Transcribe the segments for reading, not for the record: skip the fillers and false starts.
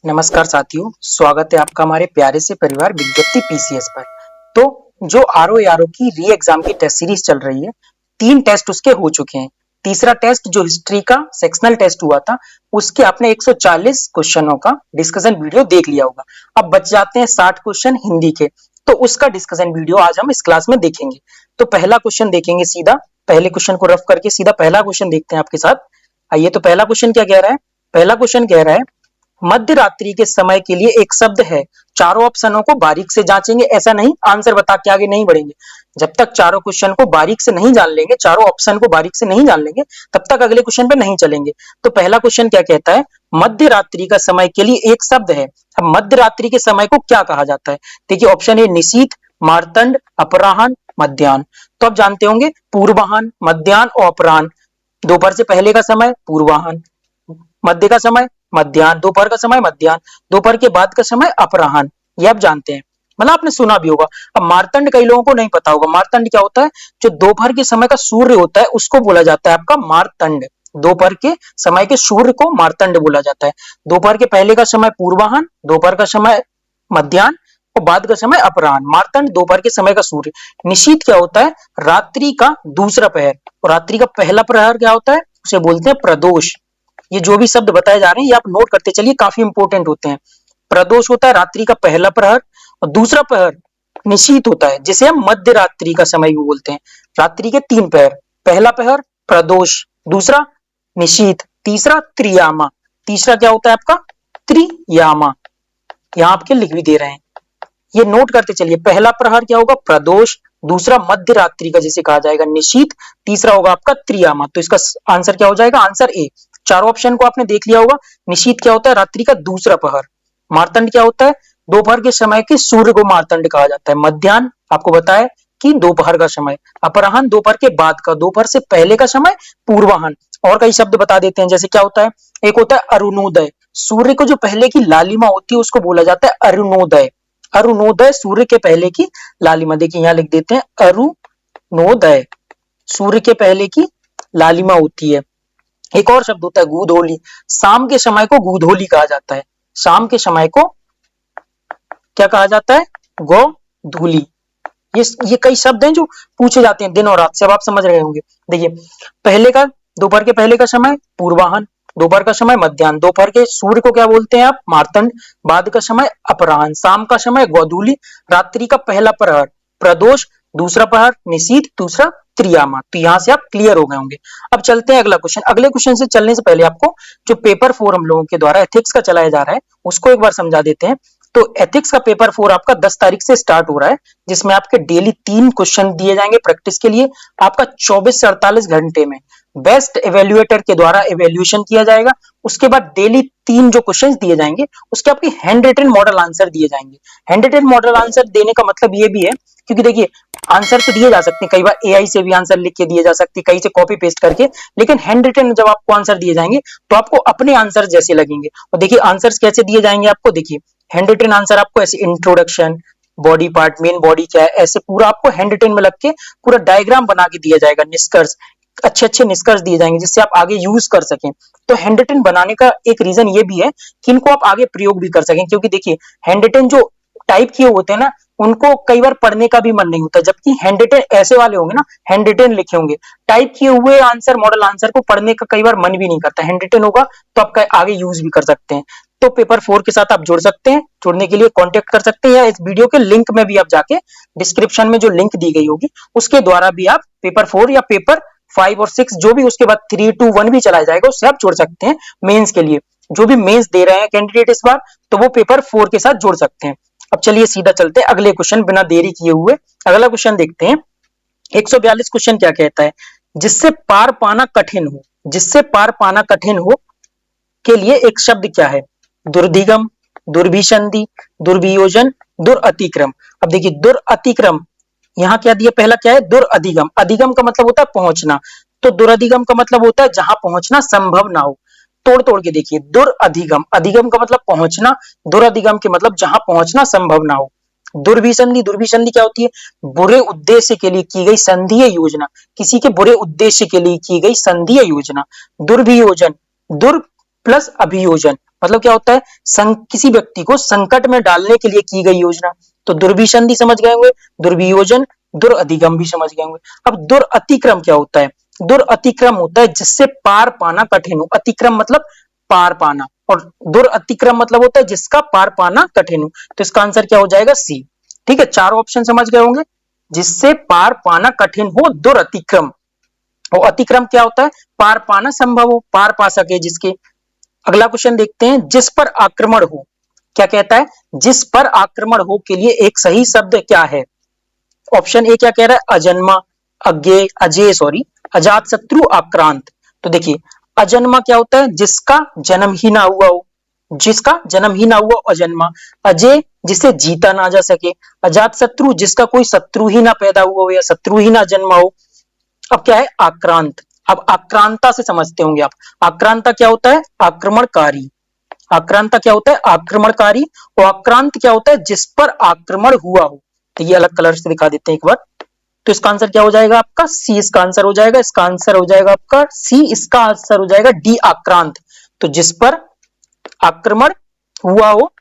नमस्कार साथियों, स्वागत है आपका हमारे प्यारे से परिवार विज्ञप्ति पीसीएस पर। तो जो आरओ की री एग्जाम की टेस्ट सीरीज चल रही है, 3 टेस्ट उसके हो चुके हैं। तीसरा टेस्ट जो हिस्ट्री का सेक्शनल टेस्ट हुआ था, उसके आपने 140 क्वेश्चनों का डिस्कशन वीडियो देख लिया होगा। अब बच जाते हैं 60 क्वेश्चन हिंदी के, तो उसका डिस्कशन वीडियो आज हम इस क्लास में देखेंगे। तो पहला क्वेश्चन देखेंगे, सीधा पहले क्वेश्चन को रफ करके सीधा पहला क्वेश्चन देखते हैं आपके साथ। आइए, तो पहला क्वेश्चन क्या कह रहा है? पहला क्वेश्चन कह रहा है मध्य रात्रि के समय के लिए एक शब्द है। चारों ऑप्शनों को बारीक से जांचेंगे, ऐसा नहीं आंसर बता के आगे नहीं बढ़ेंगे। जब तक चारों क्वेश्चन को बारीक से नहीं जान लेंगे, चारों ऑप्शन को बारीक से नहीं जान लेंगे, तब तक अगले क्वेश्चन पे नहीं चलेंगे। तो पहला क्वेश्चन क्या कहता है? मध्य रात्रि का समय के लिए एक शब्द है। अब मध्य रात्रि के समय को क्या कहा जाता है? देखिए, ऑप्शन ए निशीथ, मार्तंड, अपराह्न, मध्याह्न। तो आप जानते होंगे पूर्वाह्न, मध्याह्न और अपराह्न। दोपहर से पहले का समय पूर्वाह्न, मध्य का समय मध्याह्न, दोपहर का समय मध्याह्न, दोपहर के बाद का समय अपराह्न। ये आप जानते हैं, मतलब आपने सुना भी होगा। अब मार्तंड कई लोगों को नहीं पता होगा। मार्तंड क्या होता है? जो दोपहर के समय का सूर्य होता है उसको बोला जाता है आपका मार्तंड। दोपहर के समय के सूर्य को मार्तंड बोला जाता है। दोपहर के पहले का समय पूर्वाह्न, दोपहर का समय मध्याह्न और बाद का समय अपराह्न। मार्तंड दोपहर के समय का सूर्य। निशीथ क्या होता है? रात्रि का दूसरा पहर। और रात्रि का पहला प्रहर क्या होता है? उसे बोलते हैं प्रदोष। ये जो भी शब्द बताए जा रहे हैं ये आप नोट करते चलिए, काफी इंपॉर्टेंट होते हैं। प्रदोष होता है रात्रि का पहला प्रहर, और दूसरा प्रहर निशीथ होता है, जिसे हम मध्य रात्रि का समय भी बोलते हैं। रात्रि के 3 प्रहर, पहला प्रहर प्रदोष, दूसरा निशीथ, तीसरा त्रियामा। तीसरा क्या होता है आपका? त्रियामा। यहाँ आपके लिख भी दे रहे हैं, ये नोट करते चलिए। पहला प्रहर क्या होगा? प्रदोष, दूसरा मध्य रात्रि का जिसे कहा जाएगा निशीथ, तीसरा होगा आपका त्रियामा। तो इसका आंसर क्या हो जाएगा? Answer A. चारों ऑप्शन को आपने देख लिया होगा। निशीथ क्या होता है? रात्रि का दूसरा पहर। मार्तंड क्या होता है? दोपहर के समय के सूर्य को मार्तंड कहा जाता है। मध्याह्न आपको बताया कि दोपहर का समय। अपराह्न दोपहर के बाद का, दोपहर से पहले का समय पूर्वाह्न। और कई शब्द बता देते हैं, जैसे क्या होता है? एक होता है अरुणोदय। सूर्य को जो पहले की लालिमा होती है उसको बोला जाता है अरुणोदय। अरुणोदय, सूर्य के पहले की लालिमा। देखिए यहाँ लिख देते हैं अरुणोदय, सूर्य के पहले की लालिमा होती है। एक और शब्द होता है गोधूली। शाम के समय को गोधूली कहा जाता है। शाम के समय को क्या कहा जाता है? गोधूली। ये कई शब्द हैं जो पूछे जाते हैं दिन और रात से, अब आप समझ रहे होंगे। देखिए, पहले का, दोपहर के पहले का समय पूर्वाह्न, दोपहर का समय मध्याह्न, दोपहर के सूर्य को क्या बोलते हैं आप? मार्तंड, बाद का समय अपराह्न, शाम का समय गोधूली, रात्रि का पहला प्रहर प्रदोष, दूसरा प्रहर निशीथ, दूसरा त्रियामा। तो यहाँ से आप क्लियर हो गए होंगे। अब चलते हैं अगला क्वेश्चन। अगले क्वेश्चन से चलने से पहले आपको जो पेपर 4 हम लोगों के द्वारा एथिक्स का चलाया जा रहा है उसको एक बार समझा देते हैं। तो एथिक्स का पेपर 4 आपका 10 तारीख से स्टार्ट हो रहा है, जिसमें आपके डेली 3 क्वेश्चन दिए जाएंगे प्रैक्टिस के लिए। आपका 24 से 48 घंटे में बेस्ट एवेल्युएटर के द्वारा एवेल्युएशन किया जाएगा। उसके बाद डेली 3 जो क्वेश्चंस दिए जाएंगे उसके आपके हैंड रिटन मॉडल आंसर दिए जाएंगे। हैंड रिटन मॉडल आंसर देने का मतलब ये भी है, क्योंकि देखिए आंसर तो दिए जा सकते हैं, कई बार एआई से भी आंसर लिख के दिए जा सकते हैं, कहीं से कॉपी पेस्ट करके, लेकिन हैंड रिटन जब आपको आंसर दिए जाएंगे तो आपको अपने आंसर जैसे लगेंगे। और देखिए आंसर्स कैसे दिए जाएंगे आपको, देखिए हैंड रिटन आंसर आपको ऐसे introduction, body part, main body क्या है, ऐसे पूरा आपको हैंड रिटन में लग के पूरा डायग्राम बना के दिया जाएगा। निष्कर्ष, अच्छे अच्छे निष्कर्ष दिए जाएंगे जिससे आप आगे यूज कर सकें। तो हैंड रिटन बनाने का एक रीजन ये भी है कि इनको आप आगे प्रयोग भी कर सकें, क्योंकि देखिए हैंड रिटन जो टाइप किए होते हैं ना, उनको कई बार पढ़ने का भी मन नहीं होता, जबकि हैंड रिटन ऐसे वाले होंगे ना, हैंड रिटन लिखे होंगे, टाइप किए हुए आंसर, मॉडल आंसर को पढ़ने का कई बार मन भी नहीं करता। हैंड रिटन होगा तो आप आगे यूज भी कर सकते हैं। तो पेपर 4 के साथ आप जुड़ सकते हैं। जुड़ने के लिए कांटेक्ट कर सकते हैं, या इस वीडियो के लिंक में भी आप जाके डिस्क्रिप्शन में जो लिंक दी गई होगी उसके द्वारा भी आप पेपर 4 या पेपर 5 और 6 जो भी उसके बाद 3, 2, 1 भी चलाया जाएगा उससे आप जुड़ सकते हैं। मेंस के लिए जो भी मेंस दे रहे हैं कैंडिडेट इस बार, तो वो पेपर 4 के साथ जुड़ सकते हैं। अब चलिए सीधा चलते हैं अगले क्वेश्चन, बिना देरी किए हुए अगला क्वेश्चन देखते हैं। 142 क्वेश्चन क्या कहता है? जिससे पार पाना कठिन हो, जिससे पार पाना कठिन हो के लिए एक शब्द क्या है? दुर्धिगम, दुर्भिसंधि, दुर्वियोजन, दुरअतिक्रम। अब देखिए दुरअतिक्रम, यहाँ क्या दिया? पहला क्या है? दुरअधिगम। अधिगम का मतलब होता है पहुंचना, तो दुरअधिगम का मतलब होता है जहां पहुंचना संभव ना हो। तोड़ तोड़ के देखिए, दुरअधिगम, अधिगम का मतलब पहुंचना, दुरअधिगम के मतलब जहां पहुंचना संभव ना हो। दुर्भिसंधि, दुर्भिसंधि क्या होती है? बुरे उद्देश्य के लिए की गई संधीय योजना, किसी के बुरे उद्देश्य के लिए की गई संधीय योजना। दुर्वियोजन, दुर प्लस अभियोजन, मतलब क्या होता है, किसी व्यक्ति को संकट में डालने के लिए की गई योजना। तो दुर्भिसंधि समझ गए होंगे, दुर्वियोजन, दुरअधिगम भी समझ गए होंगे। अब दुरअतिक्रम क्या होता है? दुरअतिक्रम होता है जिससे पार पाना कठिन हो। अतिक्रम मतलब पार पाना, और दुरअतिक्रम मतलब होता है जिसका पार पाना कठिन हो। तो इसका आंसर क्या हो जाएगा? सी। ठीक है, चारों ऑप्शन समझ गए होंगे। जिससे पार पाना कठिन हो, दुरअतिक्रम। और अतिक्रम क्या होता है? पार पाना संभव हो, पार पा सके जिसके। अगला क्वेश्चन देखते हैं, जिस पर आक्रमण हो। क्या कहता है? जिस पर आक्रमण हो के लिए एक सही शब्द क्या है? ऑप्शन ए क्या कह रहा है? अजन्मा, अज्ञेय, अजेय, सॉरी, अजात शत्रु, आक्रांत। तो देखिए, अजन्मा क्या होता है? जिसका जन्म ही ना हुआ हो, जिसका जन्म ही ना हुआ, अजन्मा। अजेय, जिसे जीता ना जा सके। अजात शत्रु, जिसका कोई शत्रु ही ना पैदा हुआ हो या शत्रु ही ना जन्मा हो। अब क्या है? आक्रांत। अब आक्रांता से समझते होंगे आप। आक्रांता क्या होता है? आक्रमणकारी। आक्रांता क्या होता है? आक्रमणकारी। और आक्रांत क्या होता है? जिस पर आक्रमण हुआ हो। तो ये अलग कलर से दिखा देते हैं एक बार। तो इसका आंसर क्या हो जाएगा आपका? सी इसका आंसर हो जाएगा। इसका आंसर हो जाएगा आपका सी। इसका आंसर हो जाएगा डी, आक्रांत। तो जिस पर आक्रमण हुआ हो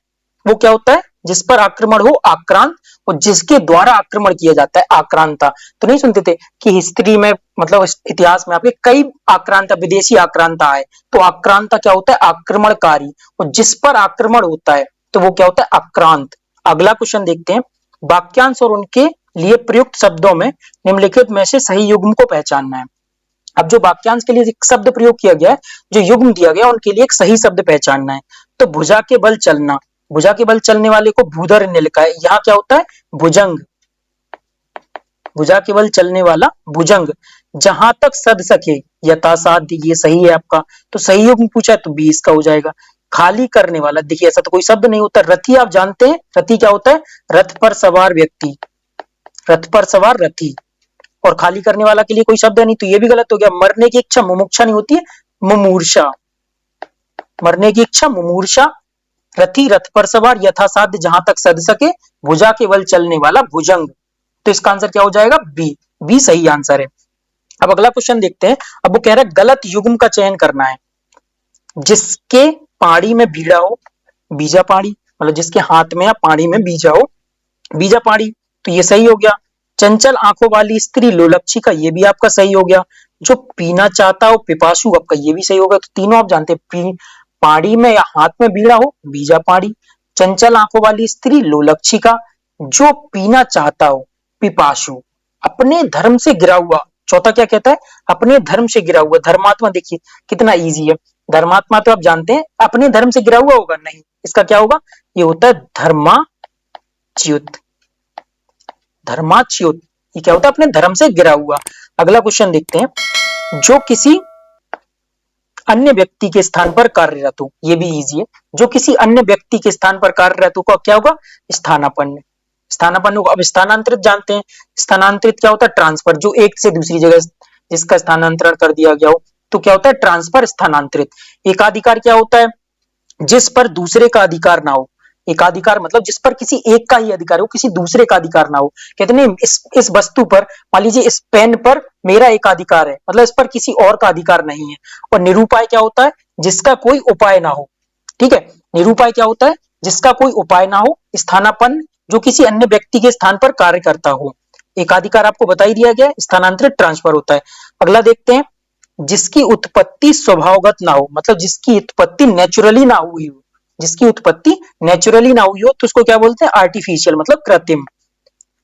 वो क्या होता है? जिस पर आक्रमण हो, आक्रांत। और जिसके द्वारा आक्रमण किया जाता है, आक्रांता। तो नहीं सुनते थे कि हिस्ट्री में, मतलब इतिहास में आपके कई आक्रांता, विदेशी आक्रांता आए। तो आक्रांता क्या होता है? आक्रमणकारी। और जिस पर आक्रमण होता है तो वो क्या होता है? आक्रांत। अगला क्वेश्चन देखते हैं, वाक्यांश और उनके लिए प्रयुक्त शब्दों में निम्नलिखित में से सही युग्म को पहचानना है। अब जो वाक्यांश के लिए एक शब्द प्रयोग किया गया है, जो युग्म दिया गया, उनके लिए एक सही शब्द पहचानना है। तो भुजा के बल चलना, भुजा के बल चलने वाले को भूधर ने लिखा है। यहाँ क्या होता है? भुजंग। भुजा के बल चलने वाला भुजंग। जहां तक सद सके, यथासाध्य, ये सही है आपका। तो सही युग्म पूछा है तो बी इसका हो जाएगा। खाली करने वाला, देखिए ऐसा तो कोई शब्द नहीं होता। रथी आप जानते हैं, रथी क्या होता है? रथ पर सवार व्यक्ति, रथ पर सवार रथी। और खाली करने वाला के लिए कोई शब्द नहीं, तो ये भी गलत हो गया। मरने की इच्छा, मुमुक्षा नहीं होती है, मुमूर्षा। मरने की इच्छा, मुमूर्षा। रथी, रथ पर सवार, यथासाध्य, जहां तक सद सके, भुजा के बल चलने वाला, भुजंग। तो इसका आंसर क्या हो जाएगा? बी। बी सही आंसर है। अब अगला क्वेश्चन देखते हैं। अब वो कह रहा है गलत युग्म का चयन करना है। जिसके पाड़ी में बीड़ा हो, बीजा पाड़ी, मतलब जिसके हाथ में या पाड़ी में बीजा हो, बीजा पाड़ी। तो ये सही हो गया। चंचल आंखों वाली स्त्री, लोलक्षी का, ये भी आपका सही हो गया। जो पीना चाहता हो, पिपासु, आपका ये भी सही होगा। तो तीनों आप जानते हैं, पाड़ी में या हाथ में बीड़ा हो, बीजा पाड़ी। चंचल आंखों वाली स्त्री, लोलक्षी का। जो पीना चाहता हो, पिपासु। अपने धर्म से गिरा हुआ, चौथा क्या कहता है? अपने धर्म से गिरा हुआ। धर्मात्मा, देखिए कितना इजी है। धर्मात्मा तो आप जानते हैं अपने धर्म से गिरा हुआ होगा, नहीं, इसका क्या होगा? ये होता है धर्माच्युत। धर्माच्युत, ये क्या होता है? अपने धर्म से गिरा हुआ। अगला क्वेश्चन देखते हैं, जो किसी अन्य व्यक्ति के स्थान पर कार्यरत हो, ये भी इजी है। जो किसी अन्य व्यक्ति के स्थान पर कार्यरत हो का क्या होगा? स्थानापन्न। स्थानापन्न होगा। अब स्थानांतरित जानते हैं, स्थानांतरित क्या होता है? ट्रांसफर। जो एक से दूसरी जगह जिसका स्थानांतरण कर दिया गया हो, तो क्या होता है? ट्रांसफर, स्थानांतरित। एकाधिकार क्या होता है? जिस पर दूसरे का अधिकार ना हो। एकाधिकार मतलब जिस पर किसी एक का ही अधिकार हो, किसी दूसरे का अधिकार ना हो। कहते हैं इस वस्तु पर, मान लीजिए इस पेन पर मेरा एकाधिकार है, मतलब इस पर किसी और का अधिकार नहीं है। और निरूपाय क्या होता है? जिसका कोई उपाय ना हो। ठीक है, निरूपाय क्या होता है? जिसका कोई उपाय ना हो। स्थानापन्न, जो किसी अन्य व्यक्ति के स्थान पर कार्य करता हो। एकाधिकार आपको बता ही दिया गया, स्थानांतरित, ट्रांसफर होता है। अगला देखते हैं, जिसकी उत्पत्ति स्वभावगत ना हो, मतलब जिसकी उत्पत्ति नेचुरली ना हुई हो। जिसकी उत्पत्ति नेचुरली ना हुई हो तो उसको क्या बोलते हैं? आर्टिफिशियल, मतलब कृत्रिम।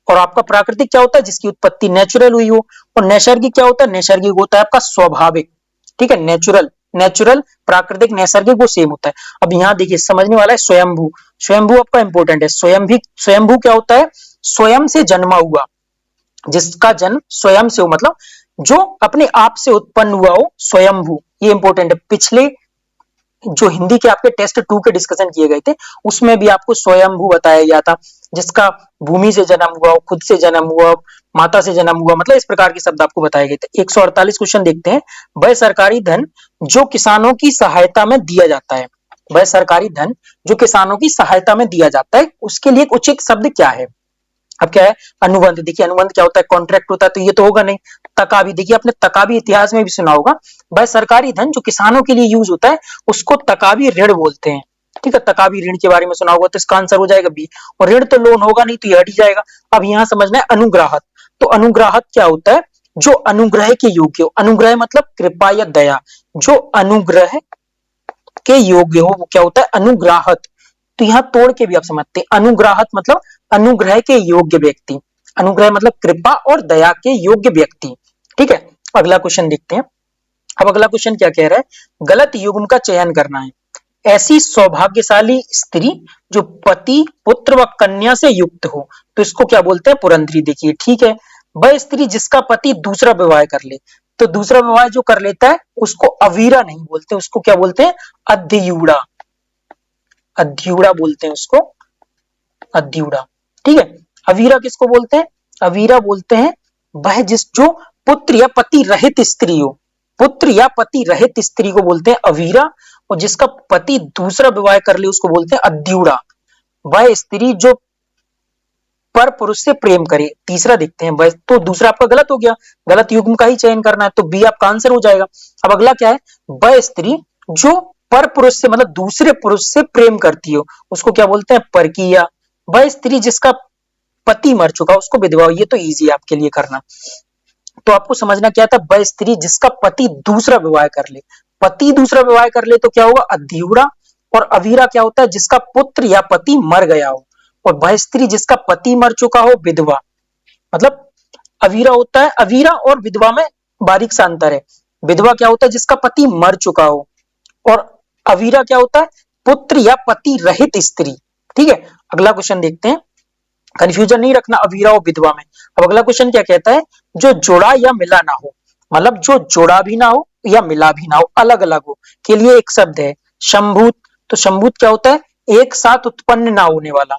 और आपका प्राकृतिक क्या होता है? जिसकी उत्पत्ति नेचुरल हुई हो। और नैसर्गिक क्या होता है? नैसर्गिक होता है आपका स्वाभाविक। ठीक है, नेचुरल, नेचुरल, प्राकृतिक, नैसर्गिक वो सेम होता है। अब यहाँ देखिए समझने वाला है, स्वयंभू। स्वयंभू आपका इंपॉर्टेंट है। स्वयंभू क्या होता है? स्वयं से जन्मा हुआ, जिसका जन्म स्वयं से हो, मतलब जो अपने आप से उत्पन्न हुआ हो, स्वयंभू। ये इंपॉर्टेंट है। पिछले जो हिंदी के आपके टेस्ट 2 के डिस्कशन किए गए थे, उसमें भी आपको स्वयंभू बताया गया था, जिसका भूमि से जन्म हुआ, खुद से जन्म हुआ, माता से जन्म हुआ, मतलब इस प्रकार के शब्द आपको बताए गए थे। 148 क्वेश्चन देखते हैं। वह सरकारी धन जो किसानों की सहायता में दिया जाता है, वह सरकारी धन जो किसानों की सहायता में दिया जाता है, उसके लिए एक उचित शब्द क्या है? अब क्या है अनुबंध, देखिए अनुबंध क्या होता है, कॉन्ट्रैक्ट होता है, तो ये तो होगा नहीं। तकावी, देखिए आपने तकावी इतिहास में भी सुना होगा, वह सरकारी धन जो किसानों के लिए यूज होता है उसको तकावी ऋण बोलते हैं। ठीक है, तकावी ऋण के बारे में सुना होगा, तो इसका आंसर हो जाएगा बी। और ऋण तो लोन होगा नहीं, तो ये हट ही जाएगा। अब यहाँ समझना है अनुग्राहक, तो अनुग्राहक क्या होता है, जो अनुग्रह के योग्य हो, अनुग्रह मतलब कृपा या दया, जो अनुग्रह के योग्य हो वो क्या होता है अनुग्राहक। तो यहाँ तोड़ के भी आप समझते हैं, अनुग्राहक मतलब अनुग्रह के योग्य व्यक्ति, अनुग्रह मतलब कृपा और दया के योग्य व्यक्ति। ठीक है, अगला क्वेश्चन देखते हैं। अब अगला क्वेश्चन क्या कह रहा है, गलत युग्म का चयन करना है। ऐसी सौभाग्यशाली स्त्री जो पति पुत्र व कन्या से युक्त हो, तो इसको क्या बोलते हैं पुरंधरी। देखिए ठीक है, वह स्त्री जिसका पति दूसरा विवाह कर ले, तो दूसरा विवाह जो कर लेता है उसको अवीरा नहीं बोलते, उसको क्या बोलते हैं अध्यूड़ा, अध्यूड़ा बोलते हैं उसको, अध्यूड़ा। ठीक है, अवीरा किसको बोलते हैं, अवीरा बोलते हैं वह जिस जो पुत्र या पति रहित स्त्री हो, पुत्र या पति रहित स्त्री को बोलते हैं अवीरा, और जिसका पति दूसरा विवाह कर ले उसको बोलते हैं अध्यूड़ा। वह स्त्री जो पर पुरुष से प्रेम करे। तीसरा देखते हैं, वह तो दूसरा आपका गलत हो गया, गलत युग्म का ही चयन करना है, तो बी आपका आंसर हो जाएगा। अब अगला क्या है, वह स्त्री जो पर पुरुष से मतलब दूसरे पुरुष से प्रेम करती हो उसको क्या बोलते हैं परकीया। वह स्त्री जिसका पति मर चुका उसको विधवा, ये तो इजी है आपके लिए करना। तो आपको समझना क्या था, वह स्त्री जिसका पति दूसरा विवाह कर ले, पति दूसरा विवाह कर ले तो क्या होगा अध्यूड़ा, और अवीरा क्या होता है जिसका पुत्र या पति मर गया हो, और वह स्त्री जिसका पति मर चुका हो विधवा। मतलब अवीरा होता है, अवीरा और विधवा में बारीक सा अंतर है। विधवा क्या होता है जिसका पति मर चुका हो, और अवीरा क्या होता है पुत्र या पति रहित स्त्री। ठीक है, अगला क्वेश्चन देखते हैं, कंफ्यूजन नहीं रखना अवीरा और विधवा में। अब अगला क्वेश्चन क्या कहता है, जो जुड़ा या मिला ना हो, मतलब जो जुड़ा भी ना हो या मिला भी ना हो, अलग अलग हो, के लिए एक शब्द है शंभूत। तो शंभूत क्या होता है एक साथ उत्पन्न ना होने वाला,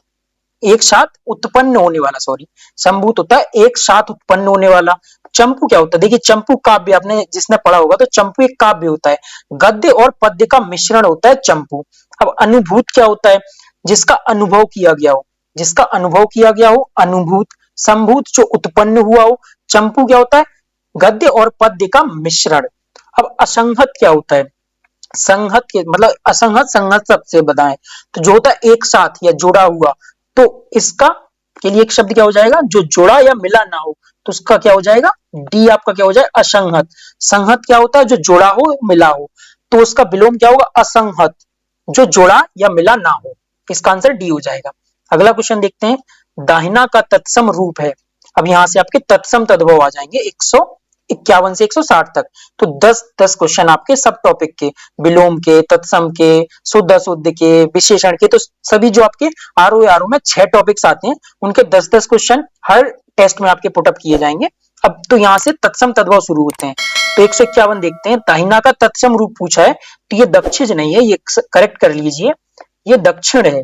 एक साथ उत्पन्न होने वाला, सॉरी, संभूत होता है एक साथ उत्पन्न होने वाला। चंपू क्या होता है, देखिए चंपू काव्य आपने जिसने पढ़ा होगा, तो चंपू एक काव्य होता है, गद्य और पद्य का मिश्रण होता है चंपू। अब अनुभूत क्या होता है, जिसका अनुभव किया गया हो, जिसका अनुभव किया गया हो अनुभूत। संभूत जो उत्पन्न हुआ हो। चंपू क्या होता है गद्य और पद्य का मिश्रण। अब असंहत क्या होता है, संहत के मतलब असंहत संहत शब्द से बताएं, तो जो होता है एक साथ या जुड़ा हुआ, तो इसका के लिए एक शब्द क्या हो जाएगा, जो जुड़ा या मिला ना हो, तो उसका क्या हो जाएगा डी आपका क्या हो जाएगा असंहत। संहत क्या होता है जो जुड़ा हो मिला हो, तो उसका विलोम क्या होगा असंहत, जो जुड़ा या मिला ना हो। इसका आंसर डी हो जाएगा। अगला क्वेश्चन देखते हैं, दाहिना का तत्सम रूप है। अब यहां से आपके तत्सम तद्भव आ जाएंगे 151 से 160 तक। तो 10 क्वेश्चन आपके सब टॉपिक के, विलोम के, तत्सम के, शुद्ध अशुद्ध के, विशेषण के, तो सभी जो आपके आरओ में 6 टॉपिक्स आते हैं उनके 10 क्वेश्चन हर टेस्ट में आपके पुटअप किए जाएंगे। अब तो यहाँ से तत्सम तद्भव शुरू होते हैं। तो 151 देखते हैं, दाहिना का तत्सम रूप पूछा है, तो ये दक्षिण नहीं है, ये करेक्ट कर लीजिए, ये दक्षिण है।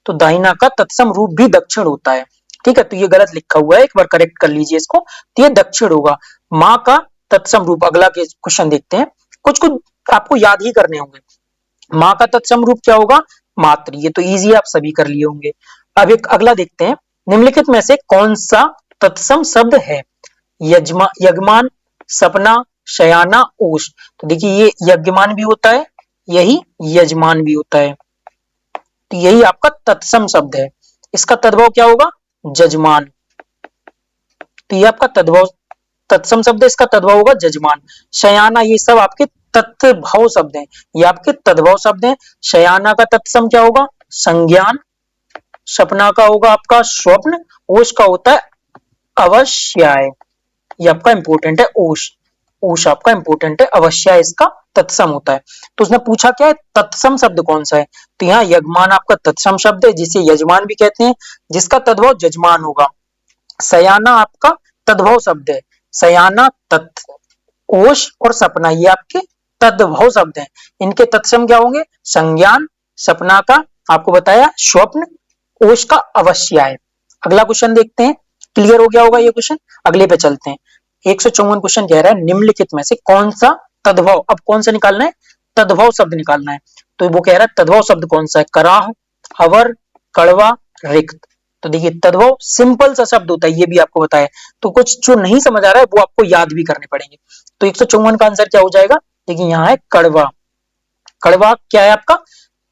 तो दाहिना का तत्सम रूप भी दक्षिण होता है। ठीक है, तो ये गलत लिखा हुआ है, एक बार करेक्ट कर लीजिए इसको, तो ये दक्षिण होगा। माँ का तत्सम रूप, अगला के क्वेश्चन देखते हैं, कुछ कुछ आपको याद ही करने होंगे। माँ का तत्सम रूप क्या होगा मातृ, ये तो इजी आप सभी कर लिए होंगे। अब एक अगला देखते हैं, निम्नलिखित में से कौन सा तत्सम शब्द है, यजमान, सपना, शयाना, ओष। तो देखिए ये यज्ञमान भी होता है, यही यजमान भी होता है, तो यही आपका तत्सम शब्द है। इसका तद्भव क्या होगा जजमान, तो ये आपका तद्भव तत्सम शब्द है, इसका तद्भव होगा जजमान। शयाना, ये सब आपके तत्भव शब्द हैं, ये आपके तद्भव शब्द हैं। शयाना का तत्सम क्या होगा संज्ञान, सपना का होगा आपका स्वप्न, ओष का होता है अवश्याय, ये आपका इंपोर्टेंट है ओष, ओष आपका इंपोर्टेंट है, अवश्याय इसका तत्सम होता है। तो उसने पूछा क्या है तत्सम शब्द कौन सा है, तो यहाँ यजमान आपका तत्सम शब्द है, जिसे यजमान भी कहते हैं, जिसका तद्भव जजमान होगा। शयाना आपका तद्भव शब्द है, शयाना तत्, ओष और सपना ये आपके तद्भव शब्द हैं, इनके तत्सम क्या होंगे संज्ञान, सपना का आपको बताया स्वप्न, ओष का अवश्याय। अगला क्वेश्चन देखते हैं, क्लियर हो गया होगा ये क्वेश्चन। अगले पे चलते हैं, 154 क्वेश्चन कह रहा है निम्नलिखित में से कौन सा तद्भव, अब कौन सा निकालना है तद्भव शब्द निकालना है। तो वो कह रहा है तद्भव शब्द कौन सा है, कराह, अवर, कड़वा, रिक्त। तो देखिए तद्भव सिंपल सा शब्द होता है, ये भी आपको बताया। तो कुछ जो नहीं समझ आ रहा है वो आपको याद भी करने पड़ेंगे। तो 154 का आंसर क्या हो जाएगा? देखिए यहाँ है कड़वा। कड़वा क्या है आपका?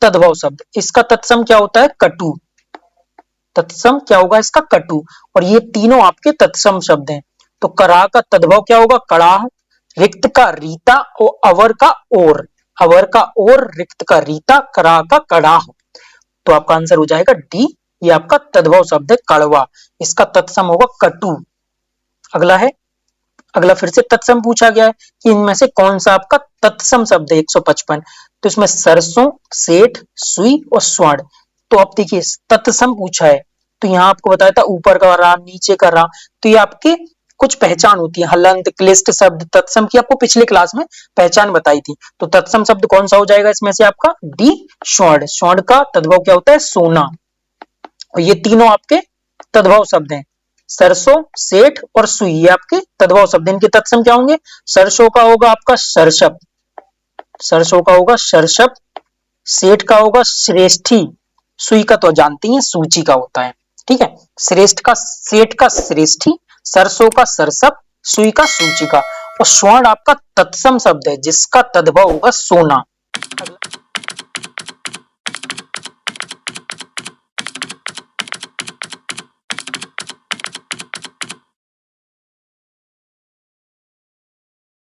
तद्भव शब्द। इसका तत्सम क्या होता है? कटु। तत्सम क्या होगा इसका? कटु। और ये तीनों आपके तत्सम शब्द हैं। तो करा का तद्भव क्या होगा? कड़ाह। रिक्त का रीता और अवर का ओर। अवर का ओर, रिक्त का रीता, करा का कड़ाह। तो आपका आंसर हो जाएगा डी। ये आपका तद्भव शब्द है कड़वा। इसका तत्सम होगा कटु। अगला है, अगला फिर से तत्सम पूछा गया है कि इनमें से कौन सा आपका तत्सम शब्द है 155। तो इसमें सरसों, सेठ, सुई और स्वर्ण। तो आप देखिए तत्सम पूछा है, तो यहाँ आपको बताया था ऊपर का रा, नीचे का रा। तो ये आपके कुछ पहचान होती है, हलंत, क्लिष्ट शब्द तत्सम की आपको पिछले क्लास में पहचान बताई थी। तो तत्सम शब्द कौन सा हो जाएगा इसमें से? आपका डी, स्वर्ण। स्वर्ण का तद्भव क्या होता है? सोना। और ये तीनों आपके तद्भव शब्द हैं। सरसों, सेठ और सुई, ये आपके तद्भव शब्द। इनके तत्सम क्या होंगे? सरसों का होगा आपका सर्षप। सरसों का होगा सर्षप। सेठ का होगा श्रेष्ठी। सुई का तो जानती हैं सूची का होता है। ठीक है, श्रेष्ठ का, सेठ का श्रेष्ठी, सरसों का सरसप, सुई का सूची का। और स्वर्ण आपका तत्सम शब्द है जिसका तद्भव होगा सोना।